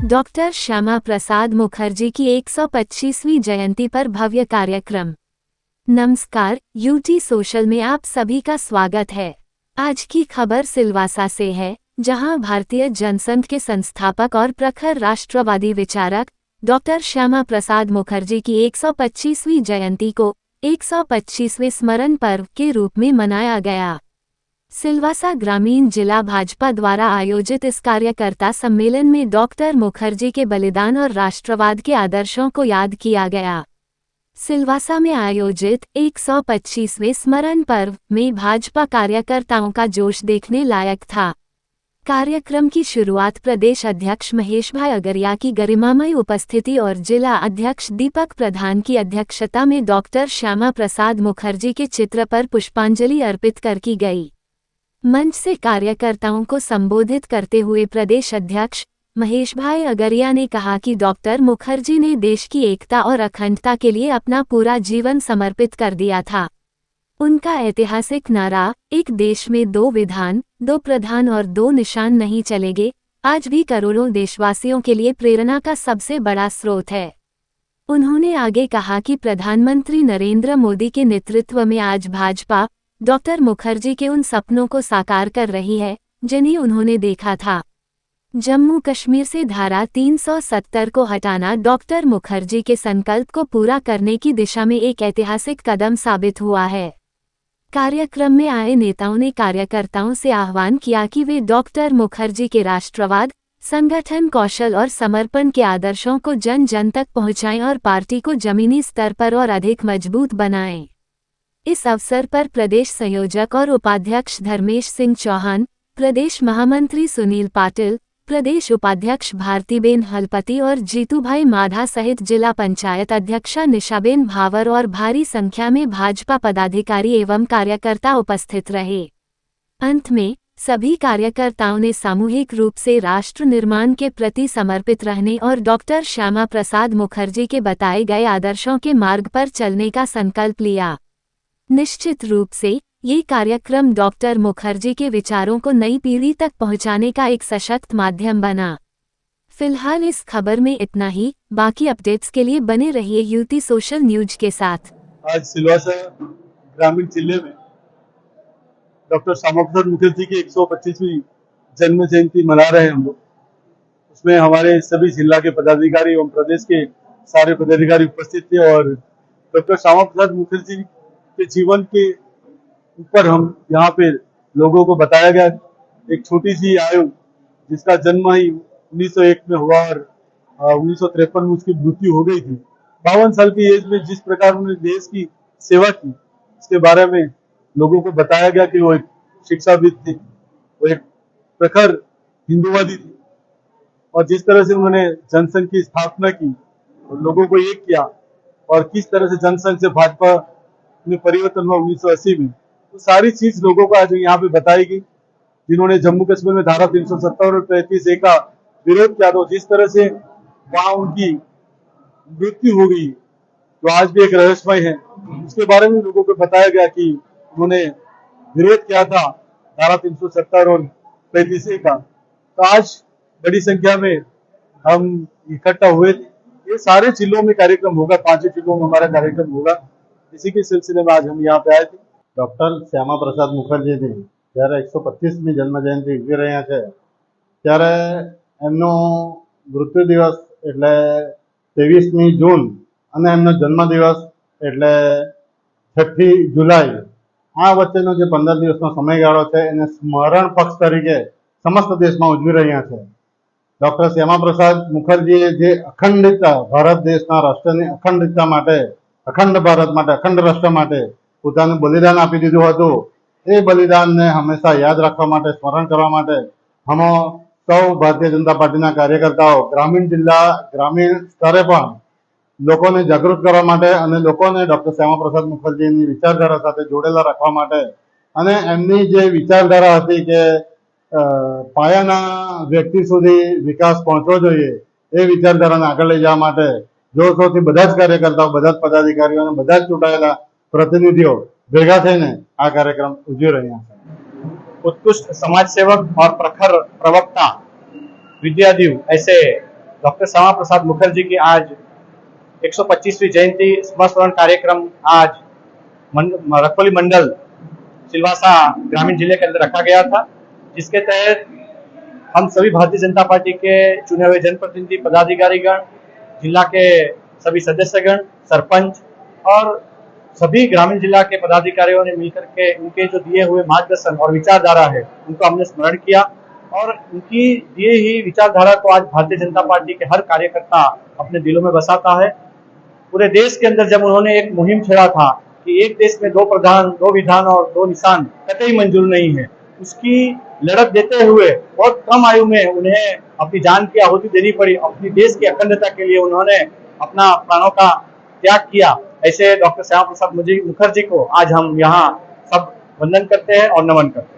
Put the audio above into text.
Doctor Shyama Prasad Mukherjee की 125वीं जयंती पर भव्य कार्यक्रम। नमस्कार, यूटी सोशल में आप सभी का स्वागत है। आज की खबर सिलवासा से है, जहां भारतीय जनसंघ के संस्थापक और प्रखर राष्ट्रवादी विचारक डॉक्टर श्यामा प्रसाद मुखर्जी की 125वीं जयंती को 125वें स्मरण पर्व के रूप में मनाया गया। सिलवासा ग्रामीण जिला भाजपा द्वारा आयोजित इस कार्यकर्ता सम्मेलन में डॉक्टर मुखर्जी के बलिदान और राष्ट्रवाद के आदर्शों को याद किया गया। सिलवासा में आयोजित 125वें स्मरण पर्व में भाजपा कार्यकर्ताओं का जोश देखने लायक था। कार्यक्रम की शुरुआत प्रदेश अध्यक्ष महेश भाई अगरिया की गरिमामय उपस्थिति और जिला अध्यक्ष दीपक प्रधान की अध्यक्षता में डॉक्टर श्यामा प्रसाद मुखर्जी के चित्र पर पुष्पांजलि अर्पित कर की गई। मंच से कार्यकर्ताओं को संबोधित करते हुए प्रदेश अध्यक्ष महेश भाई अगरिया ने कहा कि डॉक्टर मुखर्जी ने देश की एकता और अखंडता के लिए अपना पूरा जीवन समर्पित कर दिया था। उनका ऐतिहासिक नारा एक देश में दो विधान, दो प्रधान और दो निशान नहीं चलेंगे आज भी करोड़ों देशवासियों के लिए प्रेरणा का सबसे बड़ा स्रोत है। उन्होंने आगे कहा कि प्रधानमंत्री नरेंद्र मोदी के नेतृत्व में आज भाजपा डॉक्टर मुखर्जी के उन सपनों को साकार कर रही है जिन्हें उन्होंने देखा था। जम्मू कश्मीर से धारा 370 को हटाना डॉक्टर मुखर्जी के संकल्प को पूरा करने की दिशा में एक ऐतिहासिक कदम साबित हुआ है। कार्यक्रम में आए नेताओं ने कार्यकर्ताओं से आह्वान किया कि वे डॉक्टर मुखर्जी के राष्ट्रवाद, संगठन कौशल और समर्पण के आदर्शों को जन जन तक पहुंचाएं और पार्टी को जमीनी स्तर पर और अधिक मजबूत बनाएं। इस अवसर पर प्रदेश संयोजक और उपाध्यक्ष धर्मेश सिंह चौहान, प्रदेश महामंत्री सुनील पाटिल, प्रदेश उपाध्यक्ष भारतीबेन हलपति और जीतूभाई माधा सहित जिला पंचायत अध्यक्षा निशाबेन भावर और भारी संख्या में भाजपा पदाधिकारी एवं कार्यकर्ता उपस्थित रहे। अंत में सभी कार्यकर्ताओं ने सामूहिक रूप से राष्ट्र निर्माण के प्रति समर्पित रहने और डॉक्टर श्यामा प्रसाद मुखर्जी के बताए गए आदर्शों के मार्ग पर चलने का संकल्प लिया। निश्चित रूप से ये कार्यक्रम डॉक्टर मुखर्जी के विचारों को नई पीढ़ी तक पहुंचाने का एक सशक्त माध्यम बना। फिलहाल इस खबर में इतना ही। बाकी अपडेट्स के लिए बने रहिए यूटी सोशल न्यूज के साथ। आज सिलवासा ग्रामीण जिले में डॉक्टर श्यामा प्रसाद मुखर्जी की 125वीं जन्म जयंती मना रहे हैं हम लोग। उसमें हमारे सभी जिला के पदाधिकारी एवं प्रदेश के सारे पदाधिकारी उपस्थित थे और डॉक्टर श्यामा प्रसाद मुखर्जी के जीवन के ऊपर हम यहाँ पे लोगों को बताया गया। एक छोटी सी आयु जिसका जन्म ही 1901 में हुआ और 1953 में उसकी मृत्यु हो गई थी। 52 साल की एज में जिस प्रकार उन्होंने देश की सेवा की, इसके बारे में लोगों को बताया गया कि वो एक शिक्षाविद थे, वो एक प्रखर हिंदूवादी थे और जिस तरह से उन्होंने जनसंघ की स्थापना की और लोगों को एक किया और किस तरह से जनसंघ से भाजपा में परिवर्तन हुआ 1980 में, तो सारी चीज लोगों को आज यहाँ पे बताएगी। जिन्होंने जम्मू कश्मीर में धारा 370 और 35A का विरोध किया, तो जिस तरह से वहां उनकी मृत्यु हो गई जो आज भी एक रहस्यमय है, उसके बारे में लोगों को बताया गया कि उन्होंने विरोध किया था धारा 370 और 35A का। तो आज बड़ी संख्या में हम इकट्ठा हुए थे। ये सारे जिलों में कार्यक्रम होगा, 5 जिलों में हमारा कार्यक्रम होगा। इसी के सिलसिले में आज हम यहाँ पे आए थे। डॉक्टर श्यामा प्रसाद मुखर्जीની જ્યારે 125મી જન્મજયંતિ ઉજવી રહ્યા છે ત્યારે એમનો મૃત્યુ દિવસ એટલે 23મી જૂન અને એમનો જન્મદિવસ એટલે 6ઠી જુલાઈ, આ વચ્ચેનો જે 15 દિવસનો સમયગાળો છે એને સ્મરણ પક્ષ તરીકે સમસ્ત દેશમાં ઉજવી રહ્યા છે। ડૉક્ટર શ્યામા પ્રસાદ મુખર્જીએ જે અખંડિતતા, ભારત દેશના રાષ્ટ્રની અખંડિતતા માટે, અખંડ ભારત માટે, અખંડ રાષ્ટ્ર માટે પોતાનું બલિદાન આપી દીધું હતું। એ બલિદાનને હંમેશા યાદ રાખવા માટે, સ્મરણ કરવા માટે हम સૌ ભારતીય જનતા પાર્ટીના કાર્યકર્તાઓ ગ્રામીણ જિલ્લા, ગ્રામીણ સ્તરે પણ લોકોને જાગૃત કરવા માટે અને લોકોને ડૉક્ટર શ્યામા પ્રસાદ મુખર્જીની વિચારધારા સાથે જોડેલા રાખવા માટે અને એમની જે વિચારધારા હતી કે પાયાના વ્યક્તિ સુધી વિકાસ પહોંચવો જોઈએ, એ વિચારધારાને આગળ લઈ જવા માટે જોશોથી બધા જ કાર્યકર્તાઓ, બધા જ પદાધિકારીઓ અને બધા જ ચૂંટાયેલા प्रतिनिधियों भेगा थईने आ कार्यक्रम उजवी रह्या छे। उत्कृष्ट समाज सेवक और प्रखर प्रवक्ता विद्यादेव ऐसे डॉक्टर श्यामा प्रसाद मुखर्जी की आज 125वीं जयंती स्मरण कार्यक्रम आज रखोली मंडल सिलवासा ग्रामीण जिले के अंदर रखा गया था, जिसके तहत हम सभी भारतीय जनता पार्टी के चुने हुए जनप्रतिनिधि, पदाधिकारीगण, जिला के सभी सदस्यगण, सरपंच और सभी ग्रामीण जिला के पदाधिकारियों ने मिलकर के उनके जो दिए हुए मार्गदर्शन और विचारधारा है उनको हमने स्मरण किया और उनकी दिए ही विचारधारा को आज भारतीय जनता पार्टी के हर कार्यकर्ता अपने दिलों में बसाता है। पूरे देश के अंदर जब उन्होंने एक मुहिम छेड़ा था कि एक देश में 2 प्रधान, 2 विधान और 2 निशान कतई मंजूर नहीं है, उसकी लड़त देते हुए बहुत कम आयु में उन्हें अपनी जान की आहुति देनी पड़ी। अपनी देश की अखंडता के लिए उन्होंने अपना प्राणों का त्याग किया। ऐसे डॉक्टर श्यामा प्रसाद मुखर्जी को आज हम यहाँ सब वंदन करते हैं और नमन करते हैं।